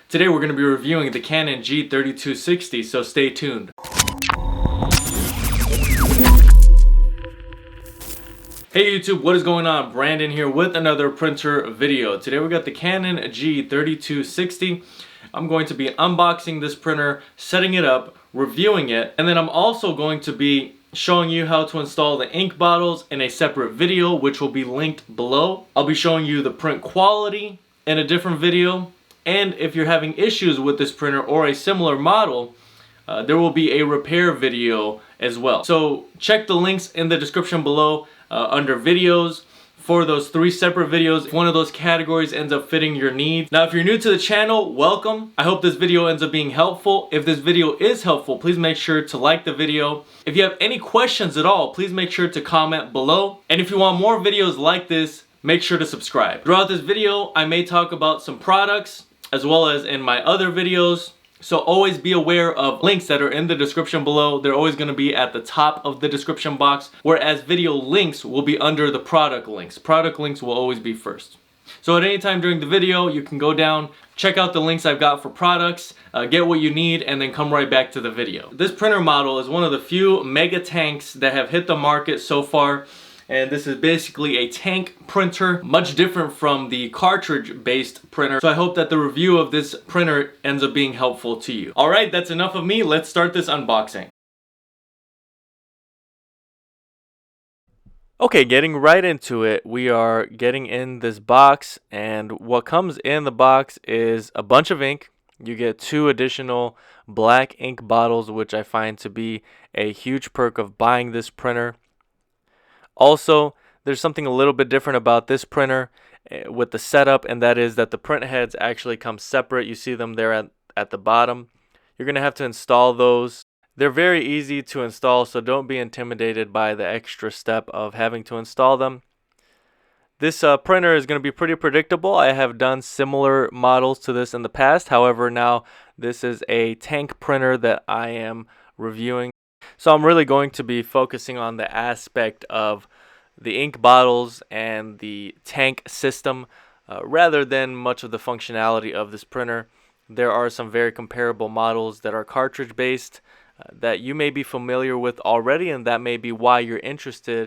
Today we're going to be reviewing the Canon G3260, so stay tuned. Hey YouTube, what is going on? Brandon here with another printer video. Today we got the Canon G3260. I'm going to be unboxing this printer, setting it up, reviewing it, and then I'm also going to be showing you how to install the ink bottles in a separate video, which will be linked below. I'll be showing you the print quality in a different video, and if you're having issues with this printer or a similar model, there will be a repair video as well. So check the links in the description below under videos for those 3 separate videos. If one of those categories ends up fitting your needs. Now if you're new to the channel, welcome. I hope this video ends up being helpful. If this video is helpful, please make sure to like the video. If you have any questions at all, please make sure to comment below. And if you want more videos like this, make sure to subscribe. Throughout this video, I may talk about some products as well as in my other videos. So always be aware of links that are in the description below. They're always going to be at the top of the description box, whereas video links will be under the product links. Product links will always be first. So at any time during the video, you can go down, check out the links I've got for products, get what you need, and then come right back to the video. This printer model is one of the few mega tanks that have hit the market so far. And this is basically a tank printer, much different from the cartridge-based printer. So I hope that the review of this printer ends up being helpful to you. Alright, that's enough of me. Let's start this unboxing. Okay, getting right into it, we are getting in this box, and what comes in the box is a bunch of ink. You get 2 additional black ink bottles, which I find to be a huge perk of buying this printer. Also, there's something a little bit different about this printer with the setup, and that is that the print heads actually come separate. You see them there at the bottom. You're going to have to install those. They're very easy to install, so don't be intimidated by the extra step of having to install them. This printer is going to be pretty predictable. I have done similar models to this in the past. However, now this is a tank printer that I am reviewing. So I'm really going to be focusing on the aspect of the ink bottles and the tank system rather than much of the functionality of this printer. There are some very comparable models that are cartridge based that you may be familiar with already, and that may be why you're interested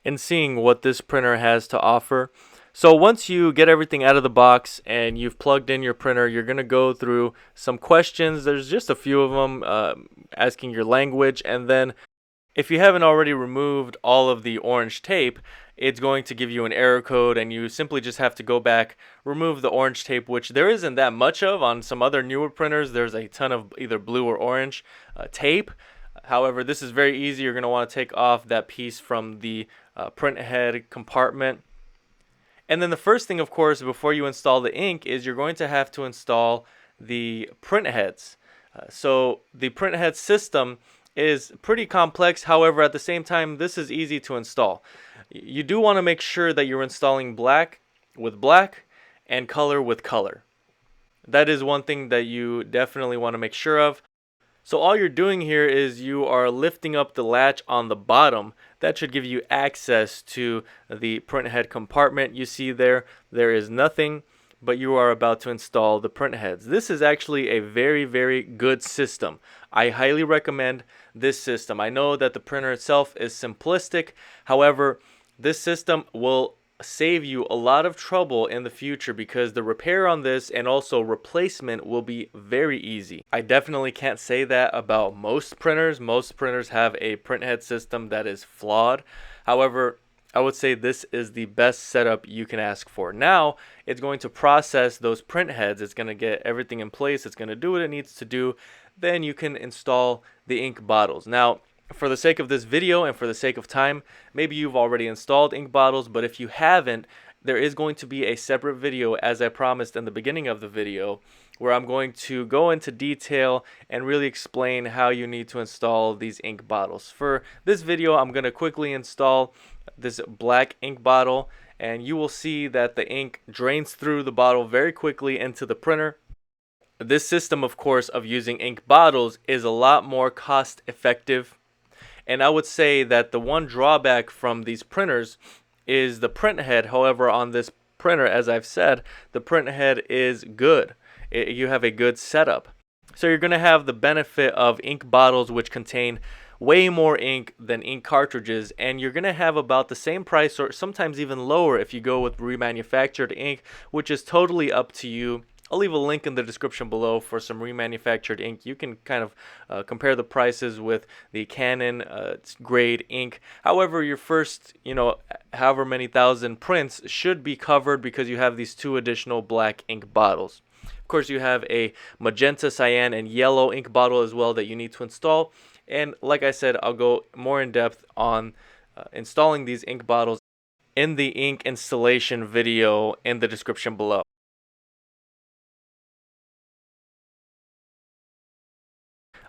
in seeing what this printer has to offer. So once you get everything out of the box and you've plugged in your printer, you're going to go through some questions. There's just a few of them asking your language, and then if you haven't already removed all of the orange tape, it's going to give you an error code, and you simply just have to go back, remove the orange tape, which there isn't that much of. On some other newer printers, there's a ton of either blue or orange tape. However, this is very easy. You're going to want to take off that piece from the print head compartment. And then the first thing, of course, before you install the ink is you're going to have to install the print heads. So the print head system is pretty complex. However, at the same time, this is easy to install. You do want to make sure that you're installing black with black and color with color. That is one thing that you definitely want to make sure of. So all you're doing here is you are lifting up the latch on the bottom. That should give you access to the print head compartment. You see there is nothing, but you are about to install the print heads. This is actually a very, very good system. I highly recommend this system. I know that the printer itself is simplistic. However, this system will save you a lot of trouble in the future because the repair on this and also replacement will be very easy. I definitely can't say that about most printers. Most printers have a printhead system that is flawed. However, I would say this is the best setup you can ask for. Now, it's going to process those print heads. It's going to get everything in place. It's going to do what it needs to do. Then you can install the ink bottles. Now, for the sake of this video and for the sake of time, maybe you've already installed ink bottles, but if you haven't, there is going to be a separate video, as I promised in the beginning of the video, where I'm going to go into detail and really explain how you need to install these ink bottles. For this video, I'm going to quickly install this black ink bottle, and you will see that the ink drains through the bottle very quickly into the printer. This system, of course, of using ink bottles is a lot more cost effective. And I would say that the one drawback from these printers is the print head. However, on this printer, as I've said, the print head is good. you have a good setup. So you're going to have the benefit of ink bottles which contain way more ink than ink cartridges, and you're going to have about the same price or sometimes even lower if you go with remanufactured ink, which is totally up to you. I'll leave a link in the description below for some remanufactured ink. You can kind of compare the prices with the Canon grade ink. However, your first, however many thousand prints should be covered because you have these 2 additional black ink bottles. Of course, you have a magenta, cyan, and yellow ink bottle as well that you need to install. And like I said, I'll go more in depth on installing these ink bottles in the ink installation video in the description below.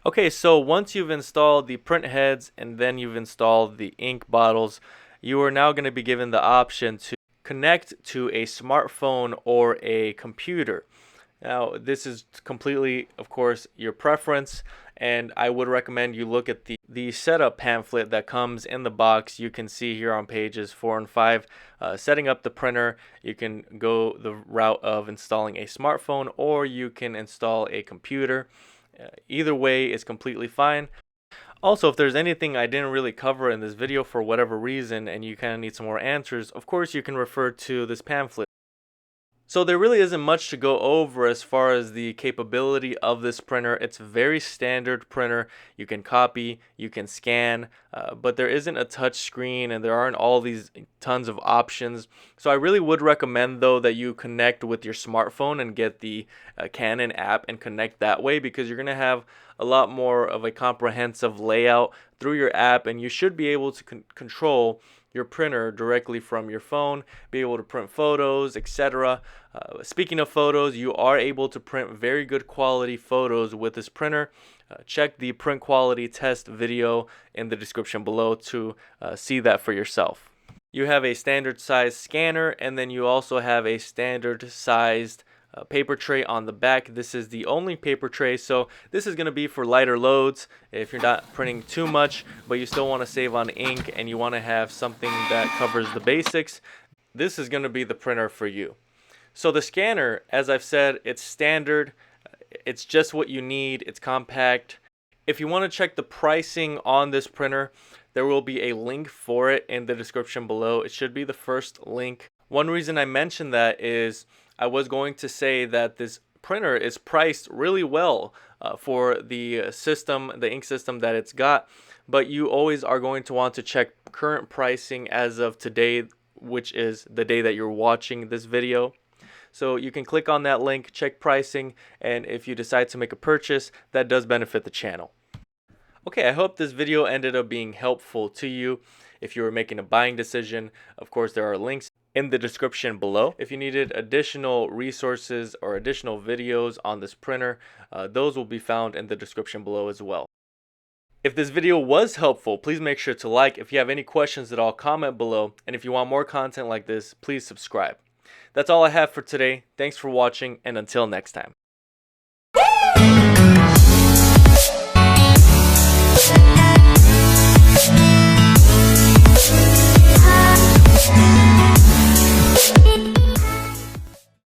Okay, so once you've installed the print heads and then you've installed the ink bottles, you are now going to be given the option to connect to a smartphone or a computer. Now, this is completely, of course, your preference, and I would recommend you look at the setup pamphlet that comes in the box. You can see here on pages 4 and 5, setting up the printer. You can go the route of installing a smartphone, or you can install a computer. Either way is completely fine. Also, if there's anything I didn't really cover in this video for whatever reason and you kind of need some more answers, of course you can refer to this pamphlet. So there really isn't much to go over as far as the capability of this printer. It's a very standard printer. You can copy, you can scan, but there isn't a touch screen and there aren't all these tons of options. So I really would recommend though that you connect with your smartphone and get the Canon app and connect that way, because you're going to have a lot more of a comprehensive layout through your app, and you should be able to control your printer directly from your phone, be able to print photos, etc. Speaking of photos, you are able to print very good quality photos with this printer. Check the print quality test video in the description below to see that for yourself. You have a standard size scanner, and then you also have a standard sized paper tray on the back. This is the only paper tray, so this is going to be for lighter loads if you're not printing too much but you still want to save on ink and you want to have something that covers the basics. This is going to be the printer for you. So the scanner, as I've said, it's standard. It's just what you need. It's compact. If you want to check the pricing on this printer, there will be a link for it in the description below. It should be the first link. One reason I mentioned that is I was going to say that this printer is priced really well for the system, the ink system that it's got, but you always are going to want to check current pricing as of today, which is the day that you're watching this video. So you can click on that link, check pricing, and if you decide to make a purchase, that does benefit the channel. Okay, I hope this video ended up being helpful to you. If you were making a buying decision, of course there are links in the description below. If you needed additional resources or additional videos on this printer, those will be found in the description below as well. If this video was helpful, please make sure to like. If you have any questions at all, comment below. And if you want more content like this, please subscribe. That's all I have for today. Thanks for watching, and until next time.